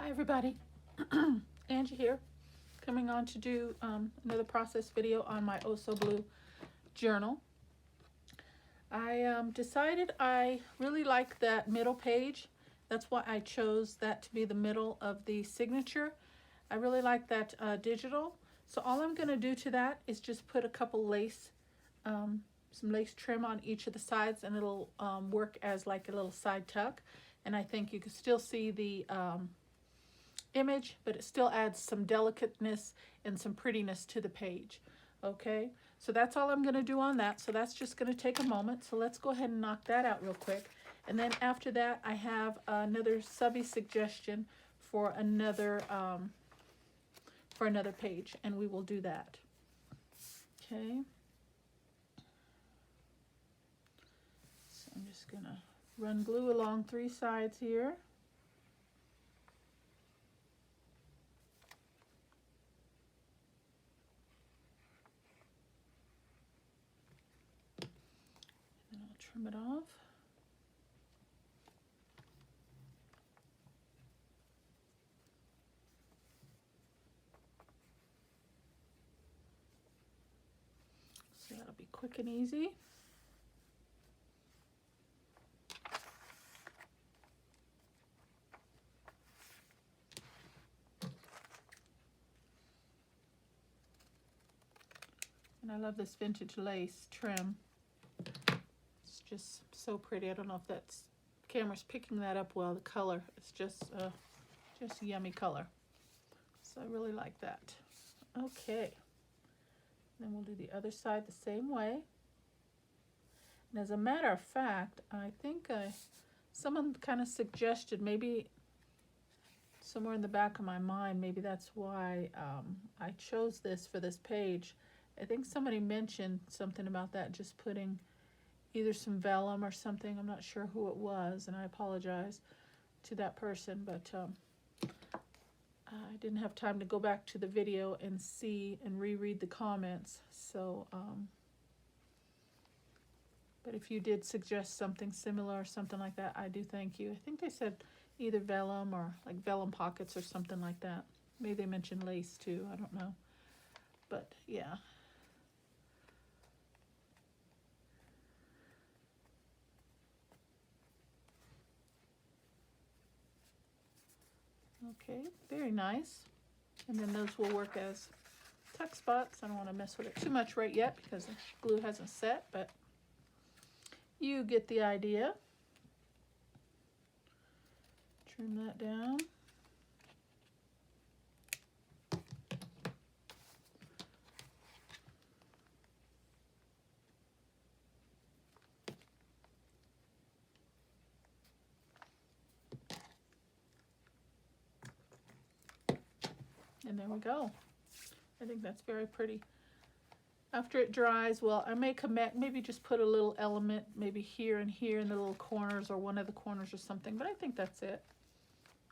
Hi everybody, Angie here, coming on to do another process video on my Oh So Blue journal. I decided I really like that middle page. That's why I chose that to be the middle of the signature. I really like that digital. So all I'm going to do to that is just put a couple lace, some lace trim on each of the sides, and it'll work as like a little side tuck. And I think you can still see the image, but it still adds some delicateness and some prettiness to the page. Okay, so that's all I'm going to do on that. So that's just going to take a moment. So let's go ahead and knock that out real quick. And then after that, I have another subby suggestion for another page, and we will do that. Okay. So I'm just going to run glue along 3 sides here. And I'll trim it off. So that'll be quick and easy. And I love this vintage lace trim. It's just so pretty. I don't know if that's camera's picking that up well. The color, it's just yummy color. So I really like that. Okay. Then we'll do the other side the same way. And as a matter of fact, I think someone kind of suggested, maybe somewhere in the back of my mind, maybe that's why I chose this for this page. I think somebody mentioned something about that, just putting either some vellum or something. I'm not sure who it was, and I apologize to that person, but I didn't have time to go back to the video and see and reread the comments. So, but if you did suggest something similar or something like that, I do thank you. I think they said either vellum or like vellum pockets or something like that. Maybe they mentioned lace too, I don't know. But yeah. Okay, very nice. And then those will work as tuck spots. I don't want to mess with it too much right yet because the glue hasn't set, but you get the idea. Trim that down. And there we go. I think that's very pretty. After it dries, well, I may maybe just put a little element maybe here and here in the little corners or one of the corners or something, but I think that's it.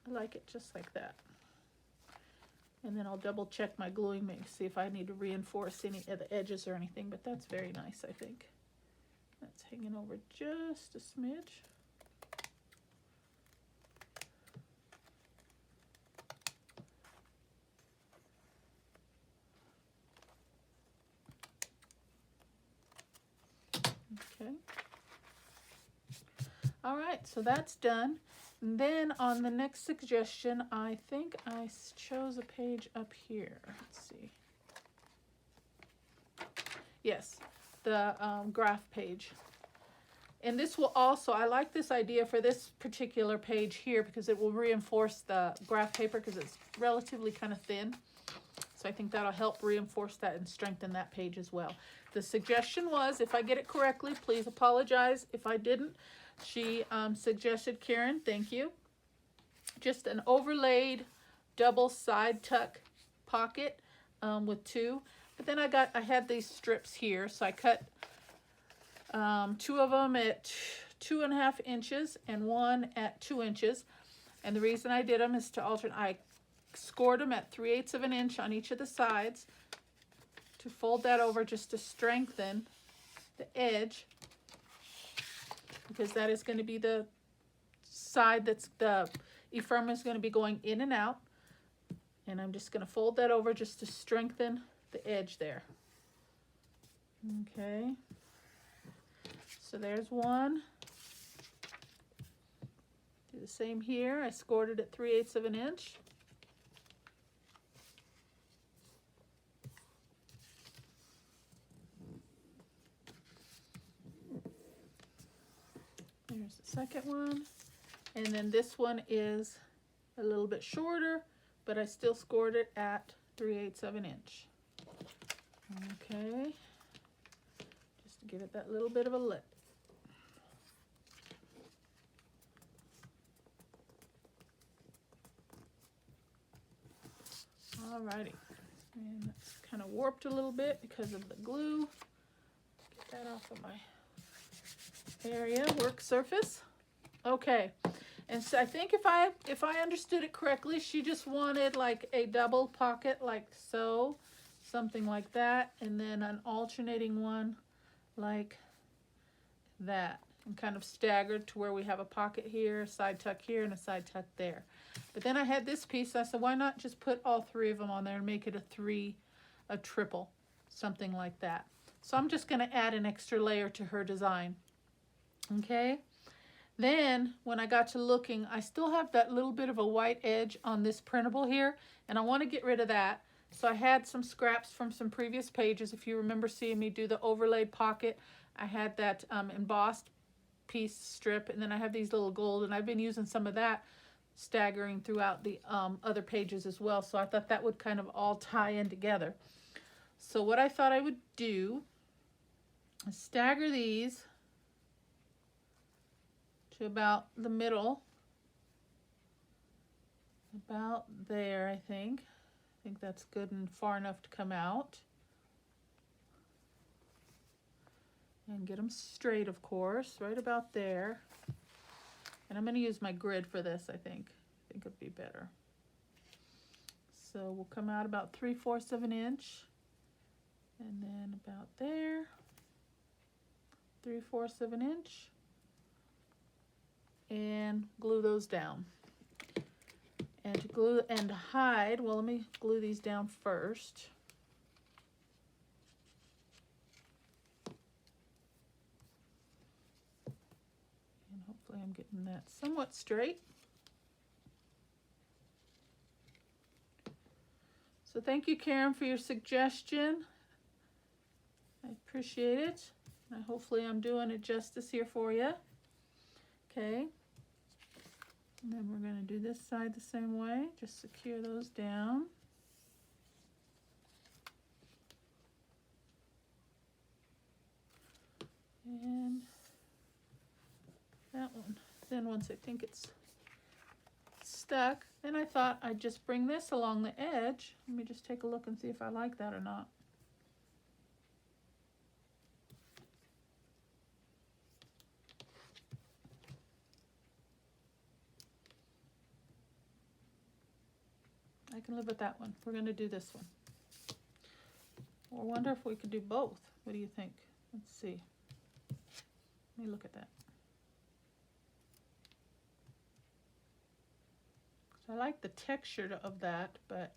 I like it just like that. And then I'll double check my gluing, maybe see if I need to reinforce any of the edges or anything, but that's very nice, I think. That's hanging over just a smidge. Okay. All right, so that's done. And then on the next suggestion, I think I chose a page up here. Let's see. Yes, the graph page. And this will also, I like this idea for this particular page here because it will reinforce the graph paper because it's relatively kind of thin. So I think that'll help reinforce that and strengthen that page as well. The suggestion was, if I get it correctly, please apologize if I didn't. She suggested, Karen, thank you, just an overlaid double side tuck pocket with 2. But then I had these strips here, so I cut 2 of them at 2.5 inches and 1 at 2 inches. And the reason I did them is to alternate. I scored them at 3/8 of an inch on each of the sides to fold that over just to strengthen the edge, because that is going to be the side that's ephemera is going to be going in and out. And I'm just going to fold that over just to strengthen the edge there. Okay. So there's one. Do the same here. I scored it at 3/8 of an inch. There's the second one. And then this one is a little bit shorter, but I still scored it at 3/8 of an inch. Okay. Just to give it that little bit of a lip. Alrighty. And it's kind of warped a little bit because of the glue. Get that off of my area, work surface. Okay. And so I think if I understood it correctly, she just wanted like a double pocket like so, something like that, and then an alternating one like that, and kind of staggered to where we have a pocket here, a side tuck here, and a side tuck there. But then I had this piece, I said, why not just put all three of them on there and make it a triple, something like that. So I'm just going to add an extra layer to her design. Okay. Then when I got to looking, I still have that little bit of a white edge on this printable here, and I want to get rid of that. So I had some scraps from some previous pages. If you remember seeing me do the overlaid pocket, I had that embossed piece strip, and then I have these little gold, and I've been using some of that staggering throughout the other pages as well. So I thought that would kind of all tie in together. So what I thought I would do is stagger these to about the middle, about there. I think that's good and far enough to come out, and get them straight, of course, right about there. And I'm going to use my grid for this. I think it'd be better. So we'll come out about 3/4 of an inch, and then about there, 3/4 of an inch, and glue those down. And to glue and to hide, well, let me glue these down first. And hopefully I'm getting that somewhat straight. So thank you, Keryn, for your suggestion. I appreciate it. And hopefully I'm doing it justice here for you. Okay. And then we're going to do this side the same way. Just secure those down. And that one. Then once I think it's stuck, then I thought I'd just bring this along the edge. Let me just take a look and see if I like that or not. I can live with that one. We're going to do this one. I wonder if we could do both. What do you think? Let's see. Let me look at that. I like the texture of that, but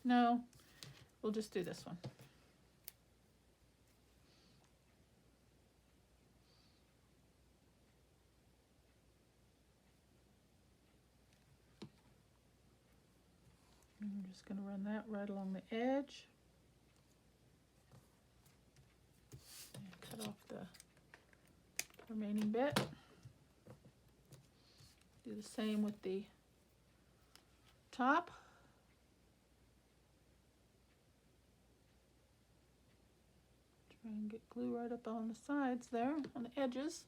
no, we'll just do this one. And I'm just going to run that right along the edge. And cut off the remaining bit. Do the same with the top. Try and get glue right up on the sides there, on the edges.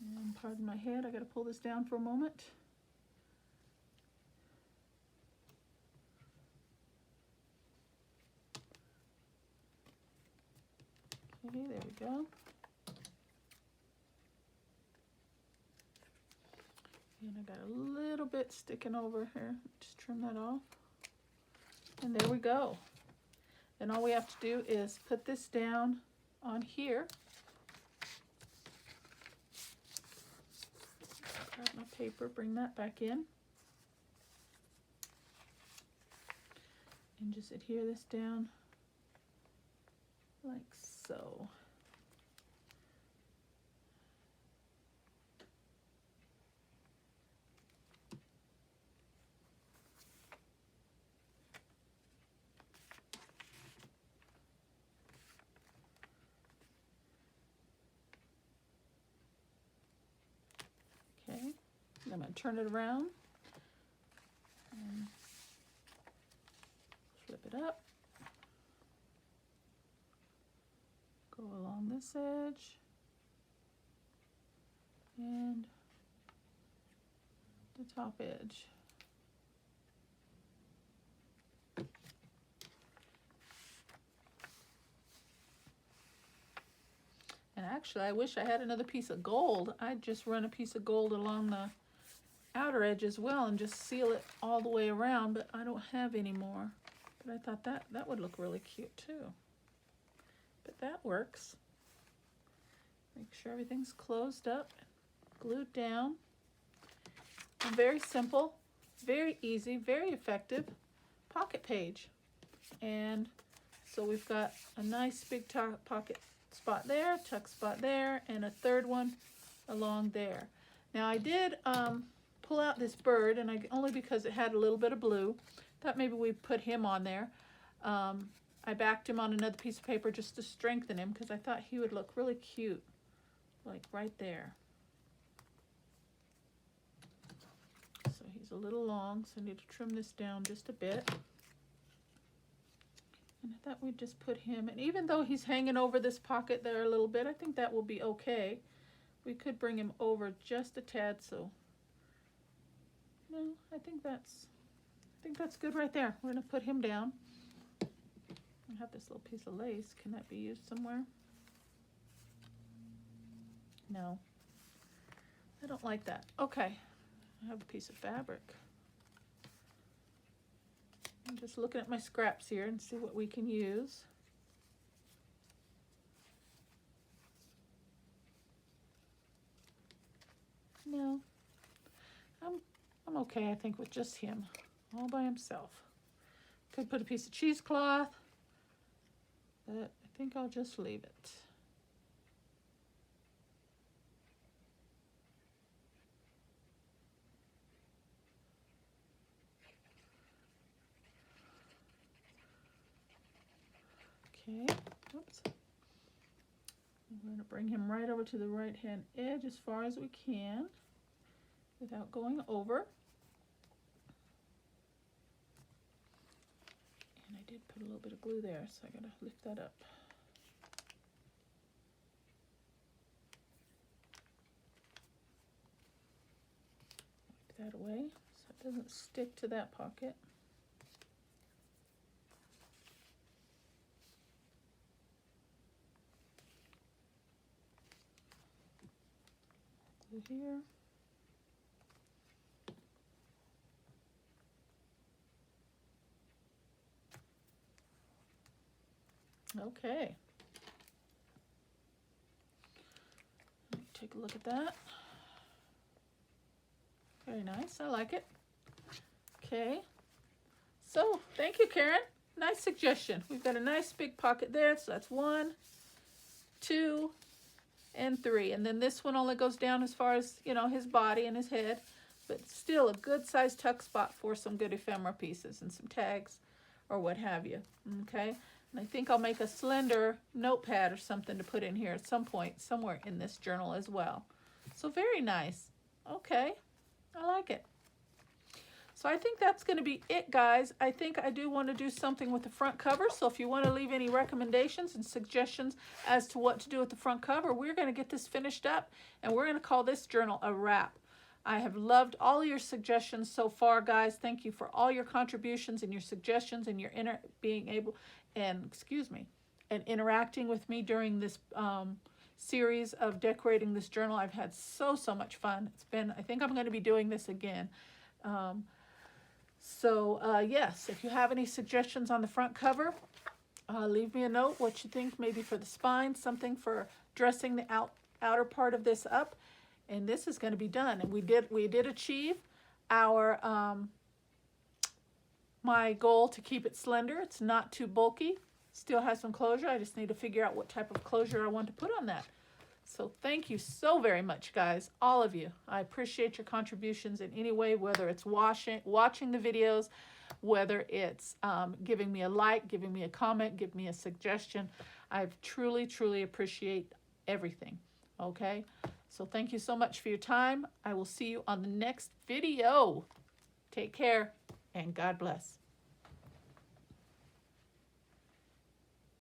And pardon my head, I got to pull this down for a moment. Okay, there we go. And I got a little bit sticking over here. Just trim that off. And there we go. Then all we have to do is put this down on here. Grab my paper, bring that back in. And just adhere this down like so. Okay, I'm going to turn it around and flip it up. Go along this edge and the top edge. And actually, I wish I had another piece of gold. I'd just run a piece of gold along the outer edge as well and just seal it all the way around, but I don't have any more. But I thought that would look really cute too. But that works. Make sure everything's closed up, glued down. And very simple, very easy, very effective pocket page. And so we've got a nice big pocket spot there, tuck spot there, and a third one along there. Now I did pull out this bird, and only because it had a little bit of blue. Thought maybe we'd put him on there. I backed him on another piece of paper just to strengthen him because I thought he would look really cute, like right there. So he's a little long, so I need to trim this down just a bit. And I thought we'd just put him, and even though he's hanging over this pocket there a little bit, I think that will be okay. We could bring him over just a tad, so no, I think that's good right there. We're gonna put him down. I have this little piece of lace. Can that be used somewhere? No, I don't like that. Okay, I have a piece of fabric. I'm just looking at my scraps here and see what we can use. No, I'm okay, I think, with just him all by himself. Could put a piece of cheesecloth, but I think I'll just leave it. Okay, oops. We're going to bring him right over to the right hand edge as far as we can without going over. And I did put a little bit of glue there, so I got to lift that up. Wipe that away so it doesn't stick to that pocket. Glue here. Okay. Let me take a look at that. Very nice. I like it. Okay. So, thank you, Keryn. Nice suggestion. We've got a nice big pocket there. So that's 1, 2, and 3. And then this one only goes down as far as, you know, his body and his head. But still a good sized tuck spot for some good ephemera pieces and some tags or what have you. Okay. And I think I'll make a slender notepad or something to put in here at some point, somewhere in this journal as well. So very nice. Okay, I like it. So I think that's going to be it, guys. I think I do want to do something with the front cover. So if you want to leave any recommendations and suggestions as to what to do with the front cover, we're going to get this finished up, and we're going to call this journal a wrap. I have loved all your suggestions so far, guys. Thank you for all your contributions and your suggestions and your interacting with me during this series of decorating this journal. I've had so much fun. It's been, I think I'm going to be doing this again. Yes, if you have any suggestions on the front cover, leave me a note what you think, maybe for the spine, something for dressing the outer part of this up. and this is going to be done. And we did achieve our my goal to keep it slender. It's not too bulky. Still has some closure. I just need to figure out what type of closure I want to put on that. So thank you so very much, guys, all of you. I appreciate your contributions in any way, whether it's watching the videos, whether it's giving me a like, giving me a comment, giving me a suggestion. I truly, truly appreciate everything, okay? So thank you so much for your time. I will see you on the next video. Take care, and God bless.